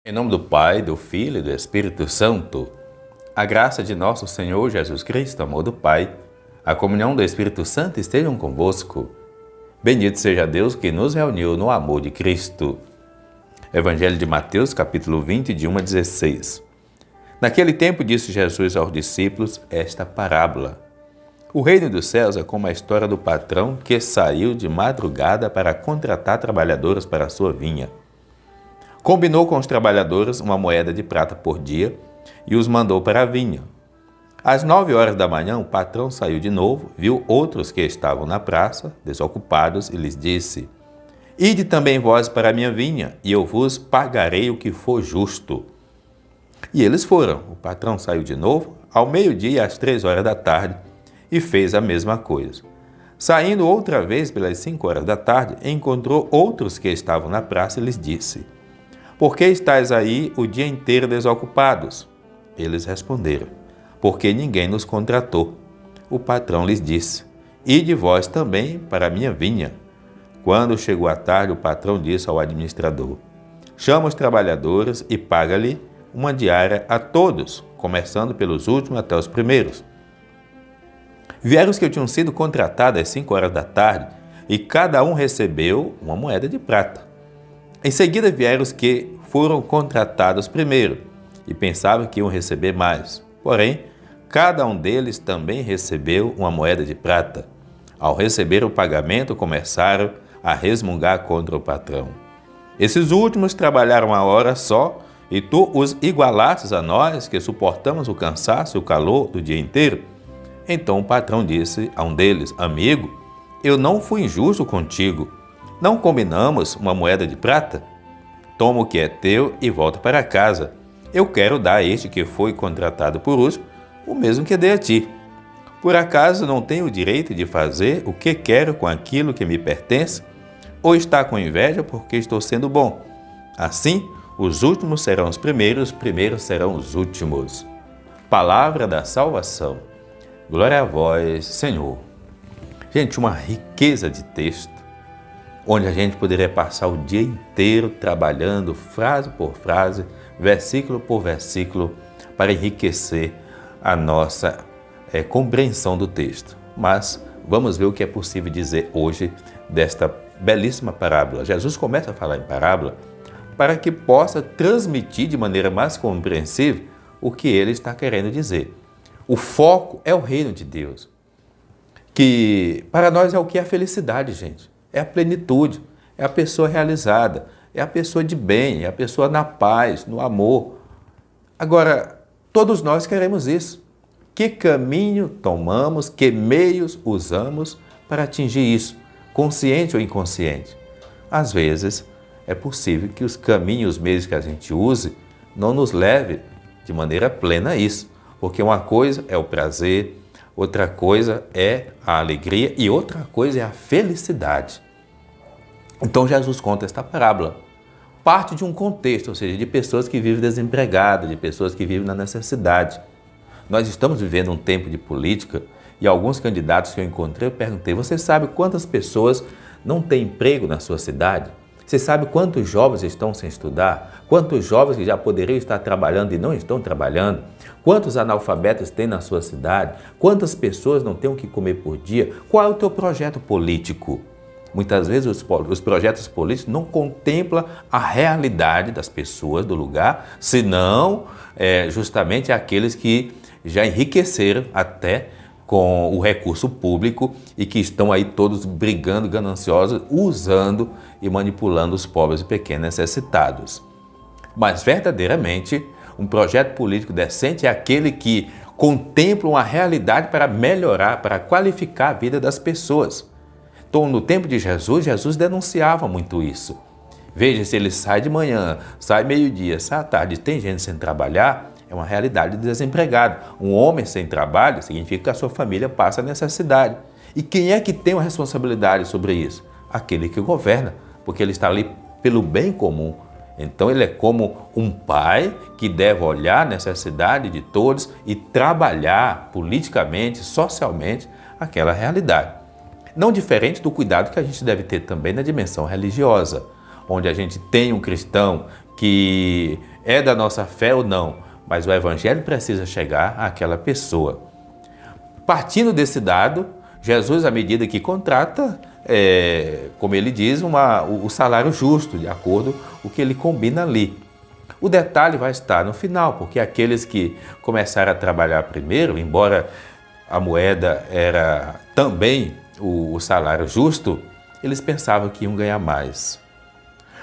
Em nome do Pai, do Filho e do Espírito Santo, a graça de nosso Senhor Jesus Cristo, o amor do Pai, a comunhão do Espírito Santo estejam convosco. Bendito seja Deus que nos reuniu no amor de Cristo. Evangelho de Mateus, capítulo 20, de 1 a 16. Naquele tempo disse Jesus aos discípulos esta parábola. O reino dos céus é como a história do patrão que saiu de madrugada para contratar trabalhadores para a sua vinha. Combinou com os trabalhadores uma moeda de prata por dia e os mandou para a vinha. Às 9 horas da manhã, o patrão saiu de novo, viu outros que estavam na praça, desocupados, e lhes disse: Ide também vós para a minha vinha, e eu vos pagarei o que for justo. E eles foram. O patrão saiu de novo, ao meio-dia e às 3 horas da tarde, e fez a mesma coisa. Saindo outra vez pelas 5 horas da tarde, encontrou outros que estavam na praça e lhes disse: Por que estáis aí o dia inteiro desocupados? Eles responderam: Porque ninguém nos contratou. O patrão lhes disse: Ide vós também para a minha vinha. Quando chegou a tarde, o patrão disse ao administrador: Chama os trabalhadores e paga-lhe uma diária a todos, começando pelos últimos até os primeiros. Vieram os que tinham sido contratados às 5 horas da tarde, e cada um recebeu uma moeda de prata. Em seguida vieram os que foram contratados primeiro e pensavam que iam receber mais. Porém, cada um deles também recebeu uma moeda de prata. Ao receber o pagamento, começaram a resmungar contra o patrão. Esses últimos trabalharam uma hora só e tu os igualastes a nós que suportamos o cansaço e o calor do dia inteiro? Então o patrão disse a um deles: Amigo, eu não fui injusto contigo. Não combinamos uma moeda de prata? Toma o que é teu e volta para casa. Eu quero dar a este que foi contratado por último o mesmo que dei a ti. Por acaso não tenho o direito de fazer o que quero com aquilo que me pertence? Ou está com inveja porque estou sendo bom? Assim, os últimos serão os primeiros serão os últimos. Palavra da salvação. Glória a vós, Senhor. Gente, uma riqueza de texto, onde a gente poderia passar o dia inteiro trabalhando frase por frase, versículo por versículo, para enriquecer a nossa compreensão do texto. Mas vamos ver o que é possível dizer hoje desta belíssima parábola. Jesus começa a falar em parábola para que possa transmitir de maneira mais compreensível o que ele está querendo dizer. O foco é o reino de Deus, que para nós é o que é a felicidade, gente. É a plenitude, é a pessoa realizada, é a pessoa de bem, é a pessoa na paz, no amor. Agora, todos nós queremos isso. Que caminho tomamos, que meios usamos para atingir isso, consciente ou inconsciente? Às vezes, é possível que os caminhos, os meios que a gente use, não nos leve de maneira plena a isso, porque uma coisa é o prazer, outra coisa é a alegria e outra coisa é a felicidade. Então Jesus conta esta parábola. Parte de um contexto, ou seja, de pessoas que vivem desempregadas, de pessoas que vivem na necessidade. Nós estamos vivendo um tempo de política e alguns candidatos que eu encontrei, eu perguntei: você sabe quantas pessoas não têm emprego na sua cidade? Você sabe quantos jovens estão sem estudar? Quantos jovens que já poderiam estar trabalhando e não estão trabalhando? Quantos analfabetos tem na sua cidade? Quantas pessoas não têm o que comer por dia? Qual é o teu projeto político? Muitas vezes os projetos políticos não contemplam a realidade das pessoas do lugar, senão justamente aqueles que já enriqueceram até com o recurso público e que estão aí todos brigando, gananciosos, usando e manipulando os pobres e pequenos necessitados. Mas verdadeiramente, um projeto político decente é aquele que contempla uma realidade para melhorar, para qualificar a vida das pessoas. Então, no tempo de Jesus, Jesus denunciava muito isso. Veja, se ele sai de manhã, sai meio-dia, sai à tarde, tem gente sem trabalhar, é uma realidade de desempregado. Um homem sem trabalho significa que a sua família passa necessidade. E quem é que tem uma responsabilidade sobre isso? Aquele que governa, porque ele está ali pelo bem comum. Então ele é como um pai que deve olhar a necessidade de todos e trabalhar politicamente, socialmente, aquela realidade. Não diferente do cuidado que a gente deve ter também na dimensão religiosa, onde a gente tem um cristão que é da nossa fé ou não, mas o Evangelho precisa chegar àquela pessoa. Partindo desse dado, Jesus, à medida que contrata, como ele diz, o salário justo, de acordo com o que ele combina ali. O detalhe vai estar no final, porque aqueles que começaram a trabalhar primeiro, embora a moeda era também o salário justo, eles pensavam que iam ganhar mais.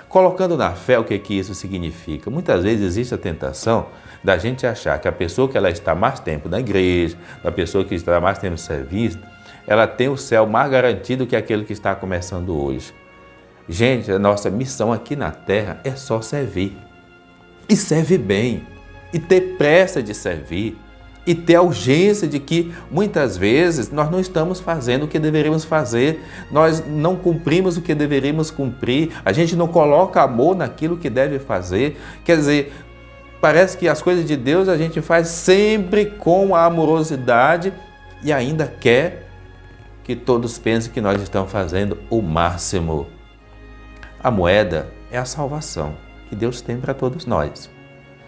Colocando na fé, o que isso significa? Muitas vezes existe a tentação da gente achar que a pessoa que ela está mais tempo na igreja, a pessoa que está mais tempo no serviço, ela tem o céu mais garantido que aquele que está começando hoje. Gente, a nossa missão aqui na terra é só servir. E serve bem. E ter pressa de servir. E ter a urgência de que, muitas vezes, nós não estamos fazendo o que deveríamos fazer, nós não cumprimos o que deveríamos cumprir, a gente não coloca amor naquilo que deve fazer. Quer dizer, parece que as coisas de Deus a gente faz sempre com a amorosidade e ainda quer que todos pensem que nós estamos fazendo o máximo. A moeda é a salvação que Deus tem para todos nós.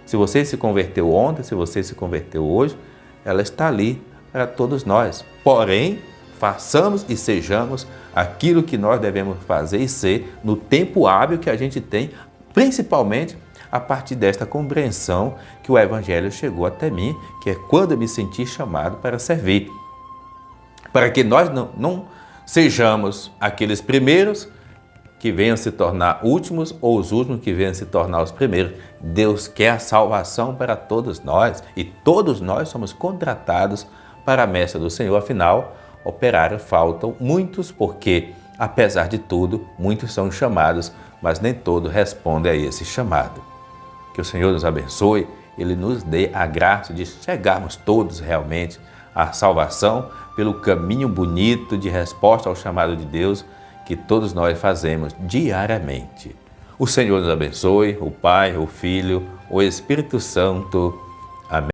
Se você se converteu ontem, se você se converteu hoje, ela está ali para todos nós. Porém, façamos e sejamos aquilo que nós devemos fazer e ser no tempo hábil que a gente tem, principalmente a partir desta compreensão que o Evangelho chegou até mim, que é quando eu me senti chamado para servir. Para que nós não sejamos aqueles primeiros que venham se tornar últimos ou os últimos que venham se tornar os primeiros. Deus quer a salvação para todos nós e todos nós somos contratados para a messa do Senhor. Afinal, operários faltam muitos porque, apesar de tudo, muitos são chamados, mas nem todos respondem a esse chamado. Que o Senhor nos abençoe, Ele nos dê a graça de chegarmos todos realmente à salvação pelo caminho bonito de resposta ao chamado de Deus que todos nós fazemos diariamente. O Senhor nos abençoe, o Pai, o Filho, o Espírito Santo. Amém.